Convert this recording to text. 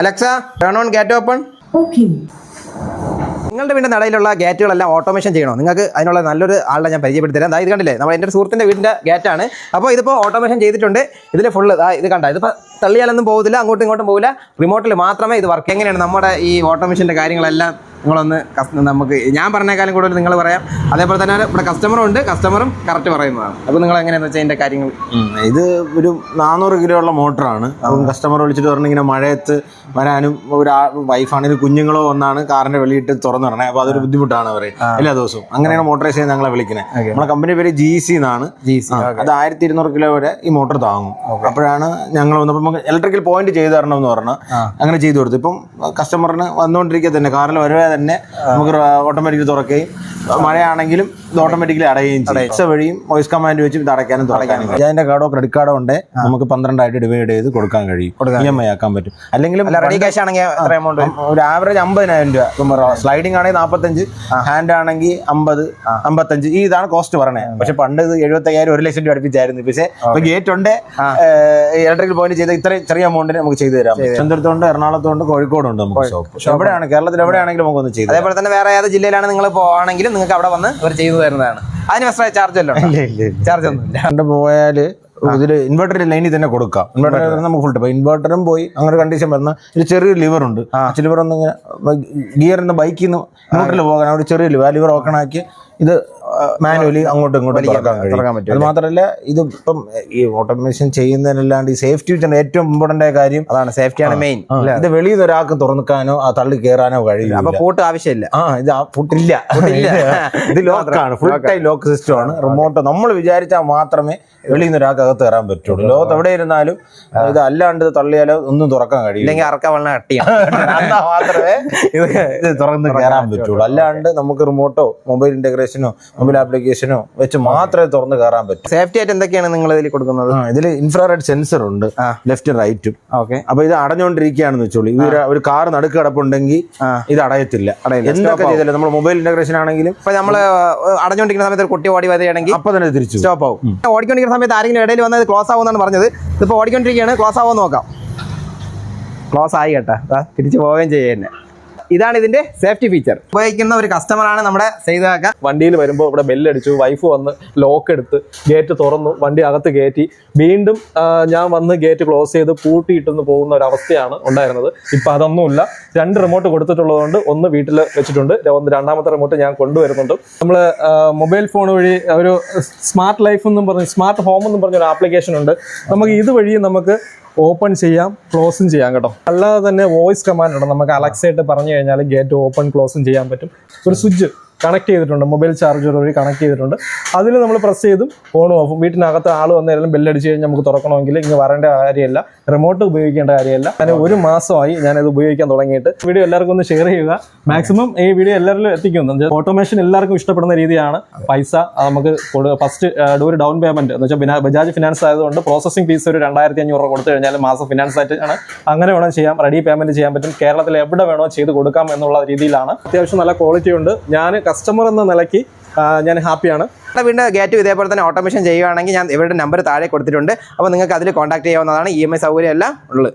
Alexa, turn on gate open. Okay. നിങ്ങളുടെ വീടിൻ്റെ നടയിലുള്ള ഗേറ്റുകളെല്ലാം automation ചെയ്യണോ? നിങ്ങൾക്ക് അതിനുള്ള നല്ലൊരു ആളെ ഞാൻ പരിചയപ്പെടുത്തി തരാം. ഇത് കണ്ടില്ലേ, നമ്മൾ എൻ്റെ ഒരു സുഹൃത്തിൻ്റെ വീടിൻ്റെ ഗേറ്റാണ്. അപ്പോൾ ഇതിപ്പോൾ ഓട്ടോമേഷൻ ചെയ്തിട്ടുണ്ട്. ഇതിൽ ഫുള്ള് ഇത് കണ്ട, ഇതിപ്പോൾ തള്ളിയാലൊന്നും പോകില്ല, അങ്ങോട്ടും ഇങ്ങോട്ടും പോകില്ല. റിമോട്ടിൽ മാത്രമേ ഇത് വർക്ക്. എങ്ങനെയാണ് നമ്മുടെ ഈ ഓട്ടോമേഷൻ്റെ കാര്യങ്ങളെല്ലാം നിങ്ങളൊന്ന് നമുക്ക് ഞാൻ പറഞ്ഞേക്കാളും കൂടുതൽ നിങ്ങൾ പറയാം. അതേപോലെ തന്നെ ഇവിടെ കസ്റ്റമറും കറക്റ്റ് പറയുന്നതാണ്. അപ്പോൾ നിങ്ങൾ എങ്ങനെയാണെന്ന് വെച്ചാൽ അതിൻ്റെ കാര്യങ്ങൾ. ഇത് ഒരു 400 കിലോ ഉള്ള മോട്ടറാണ്. അപ്പം കസ്റ്റമർ വിളിച്ചിട്ട് പറഞ്ഞു ഇങ്ങനെ മഴയത്ത് വരാനും ഒരു വൈഫാണെങ്കിൽ കുഞ്ഞുങ്ങളോ ഒന്നാണ് കാറിന്റെ വെളിയിട്ട് തുറന്നു പറഞ്ഞത്. അപ്പോൾ അതൊരു ബുദ്ധിമുട്ടാണ് അവർ എല്ലാ ദിവസവും. അങ്ങനെയാണ് മോട്ടറൈസ് ചെയ്ത് ഞങ്ങളെ വിളിക്കുന്നത്. നമ്മളെ കമ്പനി പേര് GC എന്നാണ്. അത് 1200 കിലോ വരെ ഈ മോട്ടർ താങ്ങും. അപ്പോഴാണ് ഞങ്ങൾ വന്നപ്പോൾ നമുക്ക് ഇലക്ട്രിക്കൽ പോയിന്റ് ചെയ്ത് തരണമെന്ന് പറഞ്ഞാൽ അങ്ങനെ ചെയ്തു കൊടുത്തു. ഇപ്പം കസ്റ്റമറിന് വന്നുകൊണ്ടിരിക്കുക തന്നെ കാറിൽ വരവേ തന്നെ നമുക്ക് ഓട്ടോമാറ്റിക്കലി തുറക്കുകയും മഴയാണെങ്കിലും ഇത് ഓട്ടോമാറ്റിക്കലി അടയുകയും ചെയ്യും. വഴിയും വോയിസ് കമാൻഡ് വെച്ച് ഇത് അടയ്ക്കാനും തുറക്കാനും. അതിന്റെ കാർഡോ ക്രെഡിറ്റ് കാർഡോ ഉണ്ട് നമുക്ക് 12 ആയിട്ട് ഡിവൈഡ് ചെയ്ത് കൊടുക്കാൻ കഴിയും. EMI ആക്കാൻ പറ്റും. അല്ലെങ്കിൽ റെഡി ക്യാഷ് ആണെങ്കിൽ എത്ര എമൗണ്ട്? ഒരു ആവറേജ് 50,000 രൂപ. സ്ലൈഡിംഗ് ആണെങ്കിൽ 45, ഹാൻഡ് ആണെങ്കിൽ 50, 55. ഈ ഇതാണ് കോസ്റ്റ് പറയണേ. പക്ഷെ പണ്ട് ഇത് 75,000, 1 ലക്ഷം രൂപ അടുപ്പിച്ചായിരുന്നു. പക്ഷേ ഗേറ്റ് ഉണ്ട്, ഇലക്ട്രിക്കൽ പോയിന്റ് ചെയ്ത് ഇത്രയും ചെറിയ എമൗണ്ടിന് നമുക്ക് ചെയ്തു തരാം. തിരുവനന്തപുരത്തുണ്ട്, എറണാകുളത്തുണ്ട്, കോഴിക്കോടുണ്ട് നമുക്ക് ഷോപ്പ്. എവിടെയാണ് കേരളത്തിൽ എവിടെയാണെങ്കിലും നമുക്ക് ഒന്ന് ചെയ്തു. അതേപോലെ തന്നെ വേറെ ഏത് ജില്ലയിലാണ് നിങ്ങൾ പോവാണെങ്കിലും നിങ്ങൾക്ക് അവിടെ വന്ന് അവർ ചെയ്തു തരുന്നതാണ്. അതിന് എക്സ്ട്രാ ചാർജ് അല്ലോ? ചാർജ് ഒന്നുമില്ല. പോയാല് ഇതിൽ ഇൻവെർട്ടർ ലൈനിൽ തന്നെ കൊടുക്കാം. ഇൻവെർട്ടർ നമുക്ക് ഫുൾ ഇപ്പം ഇൻവെർട്ടറും പോയി അങ്ങനെ കണ്ടീഷൻ വരുന്ന ഒരു ചെറിയൊരു ലിവർ ഉണ്ട്. ലിവർ ഒന്ന് ഗിയറിന്റെ ബൈക്കിൽ നിന്ന് ന്യൂട്രൽ പോകാൻ ഒരു ചെറിയ ലിവർ, ആ ലിവർ ഓപ്പൺ ആക്കി ഇത് മാനുവലി അങ്ങോട്ടും ഇങ്ങോട്ടും തുറക്കാൻ പറ്റും. അത് മാത്രമല്ല ഇത് ഇപ്പം ഈ ഓട്ടോമേഷൻ ചെയ്യുന്നതിനല്ലാണ്ട് ഈ സേഫ്റ്റി ഏറ്റവും ഇമ്പോർട്ടന്റ് ആയ കാര്യം അതാണ്. സേഫ്റ്റിയാണ് മെയിൻ. ഇത് വെളിയിൽ നിന്ന് ഒരാൾക്ക് തുറന്നിക്കാനോ ആ തള്ളി കയറാനോ കഴിയില്ല. അപ്പൊ പൂട്ട് ആവശ്യമില്ല. ഇത് പൂട്ടില്ല. ഇത് ലോക്കാണ്, ഫുൾ ടൈം ലോക്ക് സിസ്റ്റം ആണ്. റിമോട്ട് നമ്മൾ വിചാരിച്ചാൽ മാത്രമേ വെളിയിൽ നിന്ന് ഒരാൾക്ക് അകത്ത് കയറാൻ പറ്റുള്ളൂ. ലോകത്ത് എവിടെ ഇരുന്നാലും ഇത് അല്ലാണ്ട് തള്ളിയാലോ ഒന്നും തുറക്കാൻ കഴിയില്ല. എന്നാൽ മാത്രമേ ഇത് തുറന്ന് കയറാൻ പറ്റുള്ളൂ. അല്ലാണ്ട് നമുക്ക് റിമോട്ടോ മൊബൈൽ ഇന്റഗ്രേഷനോ മൊബൈൽ ആപ്ലിക്കേഷനോ വെച്ച് മാത്രമേ തുറന്ന് കയറാൻ പറ്റൂ. സേഫ്റ്റി ആയിട്ട് എന്തൊക്കെയാണ് നിങ്ങൾ ഇതിൽ കൊടുക്കുന്നത്? ഇതിൽ ഇൻഫ്രാറെഡ് സെൻസർ ഉണ്ട്, ലെഫ്റ്റും റൈറ്റും. ഓക്കെ. അപ്പൊ ഇത് അടഞ്ഞുകൊണ്ടിരിക്കുകയാണെന്ന് വെച്ചോളൂ. ഇത് ഒരു കാർ നടുക്ക് കിടപ്പുണ്ടെങ്കിൽ ഇത് അടയത്തില്ല. എന്തൊക്കെ ചെയ്തല്ലോ നമ്മൾ മൊബൈൽ ഇന്റഗ്രേഷൻ ആണെങ്കിലും ഇപ്പൊ നമ്മൾ അടഞ്ഞുകൊണ്ടിരിക്കുന്ന സമയത്ത് ഒരു കുട്ടി ഓടി വരികയാണെങ്കിൽ അപ്പൊ തന്നെ തിരിച്ചു സ്റ്റോപ്പ് ആവും. ഓടിക്കൊണ്ടിരിക്കുന്ന സമയത്ത് ആരെങ്കിലും ഇടയിൽ വന്നത് ക്ലോസ് ആവുമെന്നാണ് പറഞ്ഞത്. ഇതിപ്പോൾ ഓടിക്കൊണ്ടിരിക്കുകയാണ്, ക്ലോസ് ആവുമെന്ന് നോക്കാം. ക്ലോസ് ആയി കേട്ടാ, തിരിച്ചു പോവുകയും ചെയ്യുന്നത്. ഇതാണ് ഇതിന്റെ സേഫ്റ്റി ഫീച്ചർ. ഉപയോഗിക്കുന്ന ഒരു കസ്റ്റമറാണ് നമ്മുടെ സെയ്താക്ക. വണ്ടിയിൽ വരുമ്പോൾ ഇവിടെ ബെല്ലടിച്ചു, വൈഫ് വന്ന് ലോക്ക് എടുത്ത് ഗേറ്റ് തുറന്നു, വണ്ടി അകത്ത് കയറ്റി, വീണ്ടും ഞാൻ വന്ന് ഗേറ്റ് ക്ലോസ് ചെയ്ത് പൂട്ടിയിട്ടെന്ന് പോകുന്ന ഒരു അവസ്ഥയാണ് ഉണ്ടായിരുന്നത്. ഇപ്പം അതൊന്നുമില്ല. 2 റിമോട്ട് കൊടുത്തിട്ടുള്ളതുകൊണ്ട് ഒന്ന് വീട്ടിൽ വെച്ചിട്ടുണ്ട്, രണ്ടാമത്തെ റിമോട്ട് ഞാൻ കൊണ്ടുവരുന്നുണ്ട്. നമ്മൾ മൊബൈൽ ഫോൺ വഴി ഒരു സ്മാർട്ട് ലൈഫ് എന്നും പറഞ്ഞ് സ്മാർട്ട് ഹോം എന്നും പറഞ്ഞൊരു ആപ്ലിക്കേഷൻ ഉണ്ട്. നമുക്ക് ഇതുവഴി നമുക്ക് ഓപ്പൺ ചെയ്യാം, ക്ലോസും ചെയ്യാം കേട്ടോ. അല്ലാതെ തന്നെ വോയിസ് കമാൻഡ് ഉണ്ട്. നമുക്ക് അലക്സയായിട്ട് പറഞ്ഞു കഴിഞ്ഞാൽ ഗേറ്റ് ഓപ്പൺ ക്ലോസും ചെയ്യാൻ പറ്റും. ഒരു സ്വിച്ച് കണക്ട് ചെയ്തിട്ടുണ്ട്, മൊബൈൽ ചാർജർ വഴി കണക്ട് ചെയ്തിട്ടുണ്ട്. അതിൽ നമ്മൾ പ്രസ് ചെയ്തും ഓണും ഓഫും. വീട്ടിനകത്ത് ആൾ വന്നേരം ബെല്ലടിച്ച് കഴിഞ്ഞാൽ നമുക്ക് തുറക്കണമെങ്കിൽ ഇങ്ങനെ വരേണ്ട കാര്യമില്ല, റിമോട്ട് ഉപയോഗിക്കേണ്ട കാര്യമില്ല. ഞാൻ 1 മാസമായി ഞാനത് ഉപയോഗിക്കാൻ തുടങ്ങിയിട്ട്. വീഡിയോ എല്ലാവർക്കും ഒന്ന് ഷെയർ ചെയ്യുക, മാക്സിമം ഈ വീഡിയോ എല്ലാവരിലും എത്തിക്കുന്നു. ഓട്ടോമേഷൻ എല്ലാവർക്കും ഇഷ്ടപ്പെടുന്ന രീതിയാണ്. പൈസ നമുക്ക് ഫസ്റ്റ് ഒരു ഡൗൺ പേയ്മെന്റ് എന്ന് വെച്ചാൽ ബജാജ് ഫിനാൻസ് ആയതുകൊണ്ട് പ്രോസസിംഗ് ഫീസ് ഒരു 2,500 രൂപ കൊടുത്തു കഴിഞ്ഞാൽ മാസം ഫിനാൻസ് ആയിട്ടാണ്. അങ്ങനെ വേണം ചെയ്യാം, റെഡി പേയ്മെന്റ് ചെയ്യാൻ പറ്റും. കേരളത്തിൽ എവിടെ വേണോ ചെയ്ത് കൊടുക്കാം എന്നുള്ള രീതിയിലാണ്. അത്യാവശ്യം നല്ല ക്വാളിറ്റി ഉണ്ട്. ഞാൻ കസ്റ്റമർ എന്ന നിലയ്ക്ക് ഞാൻ ഹാപ്പിയാണ്. വീണ്ടും ഗേറ്റും ഇതേപോലെ തന്നെ ഓട്ടോമേഷൻ ചെയ്യുകയാണെങ്കിൽ ഞാൻ ഇവരുടെ നമ്പർ താഴെ കൊടുത്തിട്ടുണ്ട്. അപ്പോൾ നിങ്ങൾക്ക് അതിൽ കോൺടാക്ട് ചെയ്യാവുന്നതാണ്. EMI സൗകര്യം എല്ലാം ഉള്ളത്.